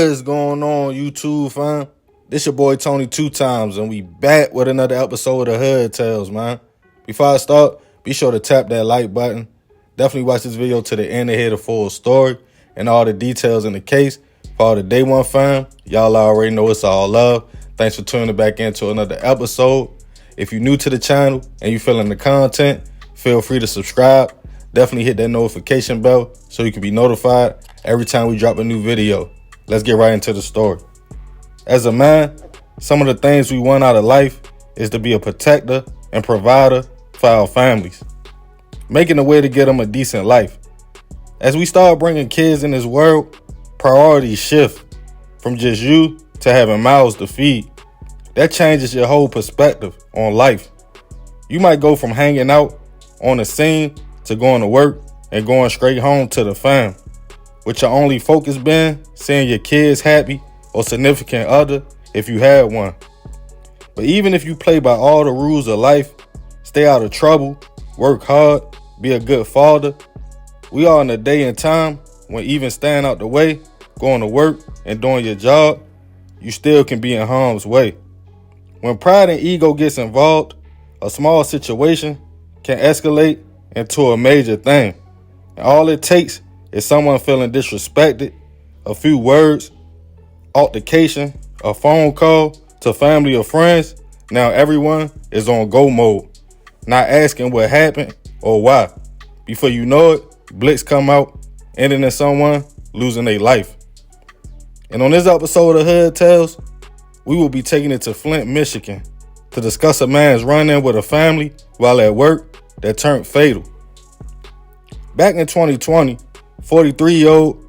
What is going on, YouTube fam? This your boy Tony 2 times, and we back with another episode of Hood Tales, man. Before I start, be sure to tap that like button. Definitely watch this video to the end to hear the full story and all the details in the case. For all the day one fam, y'all already know it's all love. Thanks for tuning back into another episode. If you're new to the channel and you feeling the content, feel free to subscribe. Definitely hit that notification bell so you can be notified every time we drop a new video. Let's get right into the story. As a man, some of the things we want out of life is to be a protector and provider for our families, making a way to get them a decent life. As we start bringing kids in this world, priorities shift from just you to having mouths to feed. That changes your whole perspective on life. You might go from hanging out on the scene to going to work and going straight home to the fam, with your only focus being seeing your kids happy or significant other if you had one. But even if you play by all the rules of life, stay out of trouble, work hard, be a good father, we are in a day and time when even staying out the way, going to work and doing your job, you still can be in harm's way. When pride and ego gets involved, a small situation can escalate into a major thing. And all it takes is someone feeling disrespected, a few words, altercation, a phone call to family or friends. Now everyone is on go mode, not asking what happened or why. Before you know it, blitz come out, ending in someone losing their life. And on this episode of Hood Tales, we will be taking it to Flint, Michigan to discuss a man's run-in with a family while at work that turned fatal. Back in 2020, 43-year-old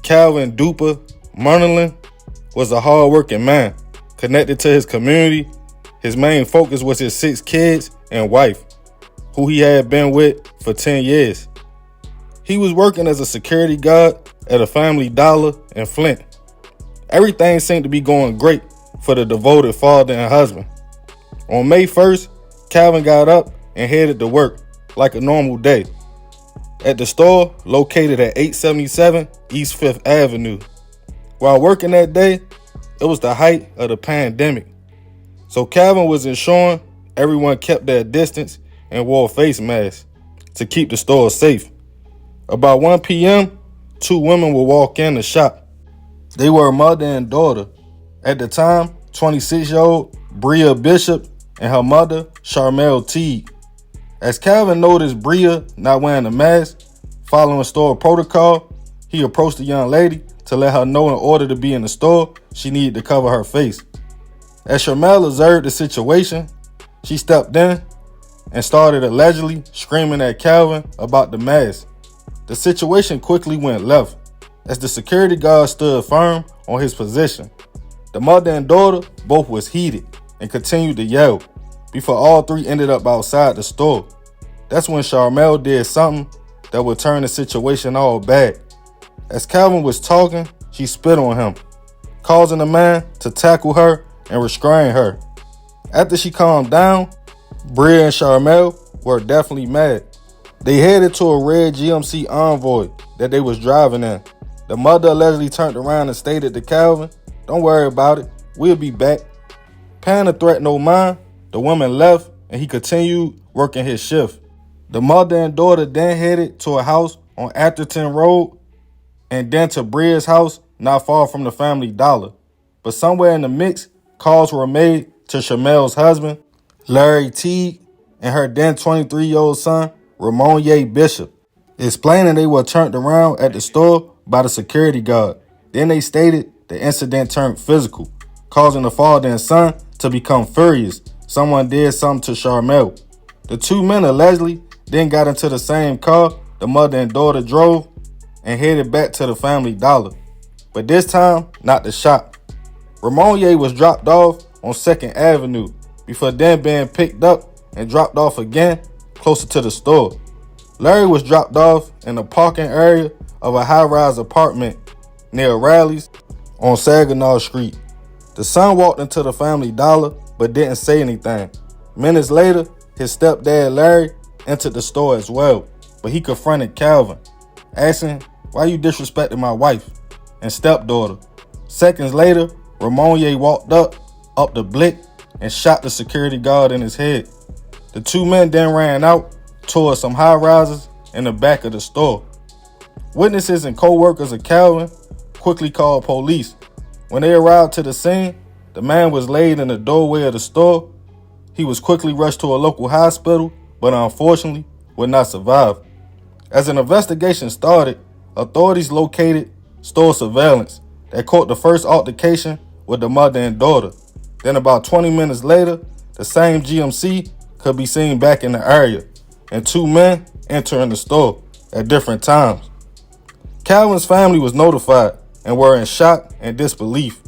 Calvin Duper Merlin was a hard-working man, connected to his community. His main focus was his 6 kids and wife, who he had been with for 10 years. He was working as a security guard at a Family Dollar in Flint. Everything seemed to be going great for the devoted father and husband. On May 1st, Calvin got up and headed to work like a normal day at the store located at 877 East 5th Avenue. While working that day, it was the height of the pandemic. So Calvin was ensuring everyone kept their distance and wore face masks to keep the store safe. About 1 p.m., 2 women would walk in the shop. They were a mother and daughter. At the time, 26-year-old Bria Bishop and her mother, Charmel Teague. As Calvin noticed Bria not wearing a mask, following store protocol, he approached the young lady to let her know in order to be in the store, she needed to cover her face. As Charmel observed the situation, she stepped in and started allegedly screaming at Calvin about the mask. The situation quickly went left as the security guard stood firm on his position. The mother and daughter both was heated and continued to yell before all 3 ended up outside the store. That's when Charmel did something that would turn the situation all bad. As Calvin was talking, she spit on him, causing the man to tackle her and restrain her. After she calmed down, Bria and Charmel were definitely mad. They headed to a red GMC Envoy that they was driving in. The mother allegedly turned around and stated to Calvin, "Don't worry about it, we'll be back." Paying the threat no mind, the woman left and he continued working his shift. The mother and daughter then headed to a house on Atherton Road and then to Bria's house not far from the Family Dollar. But somewhere in the mix, calls were made to Charmel's husband, Larry Teague, and her then 23-year-old son, Ramon Bishop, explaining they were turned around at the store by the security guard. Then they stated the incident turned physical, causing the father and son to become furious. Someone did something to Charmel. The 2 men allegedly then got into the same car the mother and daughter drove and headed back to the Family Dollar, but this time not the shop. Ramon was dropped off on 2nd Avenue before then being picked up and dropped off again closer to the store. Larry was dropped off in the parking area of a high-rise apartment near Rally's on Saginaw Street. The son walked into the Family Dollar but didn't say anything. Minutes later, his stepdad Larry entered the store as well, but he confronted Calvin, asking, "Why you disrespecting my wife and stepdaughter?" Seconds later, Ramonier walked up the blick, and shot the security guard in his head. The two men then ran out towards some high rises in the back of the store. Witnesses and co-workers of Calvin quickly called police. When they arrived to the scene, the man was laid in the doorway of the store. He was quickly rushed to a local hospital, but unfortunately would not survive. As an investigation started, authorities located store surveillance that caught the first altercation with the mother and daughter. Then about 20 minutes later, the same GMC could be seen back in the area, and two men entering the store at different times. Calvin's family was notified and were in shock and disbelief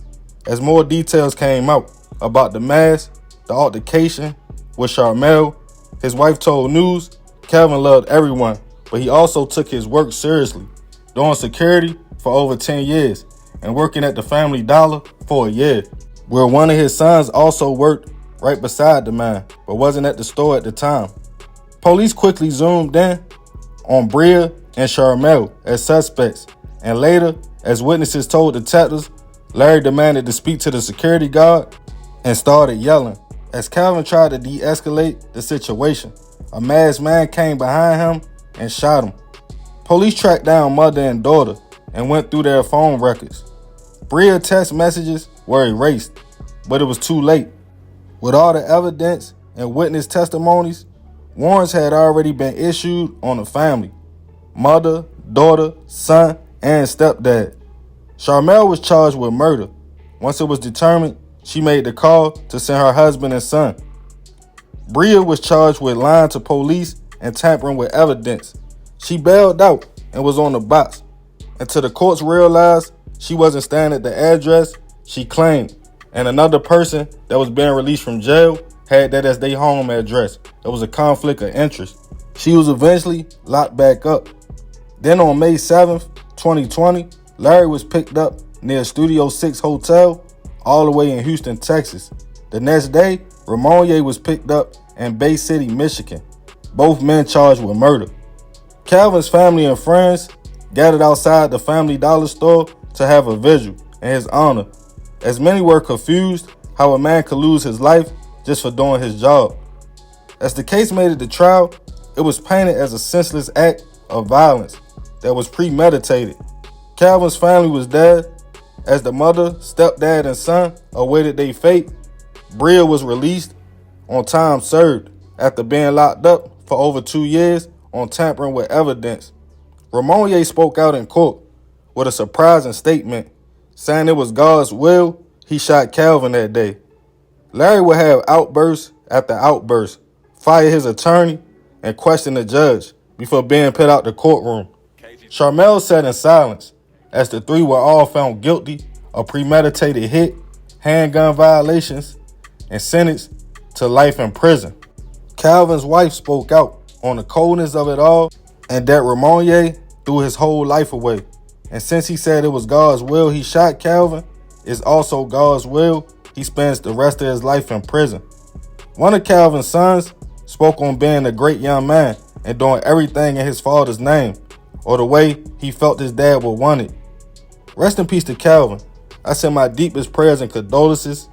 as more details came out about the mass, the altercation with Charmel. His wife told News Calvin loved everyone, but he also took his work seriously, doing security for over 10 years and working at the Family Dollar for a year, where one of his sons also worked right beside the man, but wasn't at the store at the time. Police quickly zoomed in on Bria and Charmel as suspects, and later, as witnesses told detectives, Larry demanded to speak to the security guard and started yelling. As Calvin tried to de-escalate the situation, a masked man came behind him and shot him. Police tracked down mother and daughter and went through their phone records. Bria text messages were erased, but it was too late. With all the evidence and witness testimonies, warrants had already been issued on the family: mother, daughter, son, and stepdad. Charmel was charged with murder. Once it was determined, she made the call to send her husband and son. Bria was charged with lying to police and tampering with evidence. She bailed out and was on the box. Until the courts realized she wasn't staying at the address she claimed, and another person that was being released from jail had that as their home address. There was a conflict of interest. She was eventually locked back up. Then on May 7th, 2020, Larry was picked up near Studio 6 Hotel, all the way in Houston, Texas. The next day, Ramonier was picked up in Bay City, Michigan. Both men charged with murder. Calvin's family and friends gathered outside the Family Dollar store to have a vigil in his honor, as many were confused how a man could lose his life just for doing his job. As the case made it to trial, it was painted as a senseless act of violence that was premeditated. Calvin's family was dead. As the mother, stepdad, and son awaited their fate, Bria was released on time served after being locked up for over 2 years on tampering with evidence. Ramonier spoke out in court with a surprising statement, saying it was God's will he shot Calvin that day. Larry would have outbursts after outbursts, fire his attorney, and question the judge before being put out the courtroom. Charmel sat in silence as the three were all found guilty of premeditated hit, handgun violations, and sentenced to life in prison. Calvin's wife spoke out on the coldness of it all and that Ramonier threw his whole life away. And since he said it was God's will he shot Calvin, it's also God's will he spends the rest of his life in prison. One of Calvin's sons spoke on being a great young man and doing everything in his father's name, or the way he felt his dad would want it. Rest in peace to Calvin. I send my deepest prayers and condolences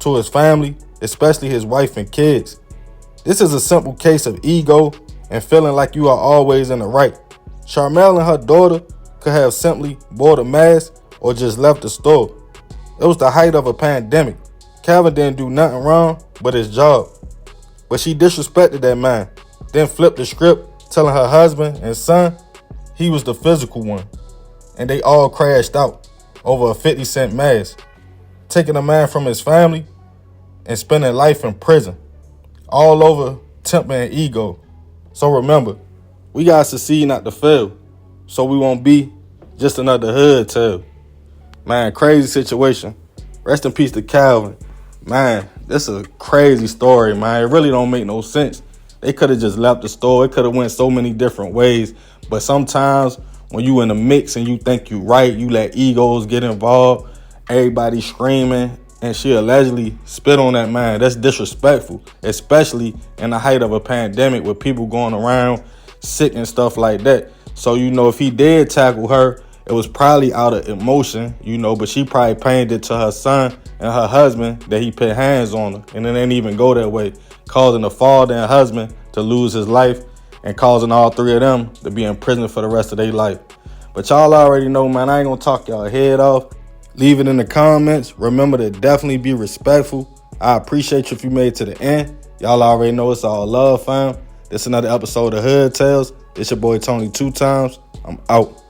to his family, especially his wife and kids. This is a simple case of ego and feeling like you are always in the right. Charmel and her daughter could have simply bought a mask or just left the store. It was the height of a pandemic. Calvin didn't do nothing wrong but his job. But she disrespected that man, then flipped the script, telling her husband and son he was the physical one. And they all crashed out over a 50-cent mask, taking a man from his family and spending life in prison, all over temper and ego. So remember, we gotta succeed not to fail, so we won't be just another hood tale. Man, crazy situation. Rest in peace to Calvin. Man, this is a crazy story, man. It really don't make no sense. They could have just left the store. It could have went so many different ways. But sometimes when you in a mix and you think you right, you let egos get involved, everybody screaming, and she allegedly spit on that man. That's disrespectful, especially in the height of a pandemic with people going around sick and stuff like that. So, if he did tackle her, It was probably out of emotion, but she probably painted it to her son and her husband that he put hands on her. And it didn't even go that way, causing the father and husband to lose his life and causing all three of them to be in prison for the rest of their life. But y'all already know, man, I ain't gonna talk y'all head off. Leave it in the comments. Remember to definitely be respectful. I appreciate you if you made it to the end. Y'all already know it's all love, fam. This is another episode of Hood Tales. It's your boy Tony 2 times. I'm out.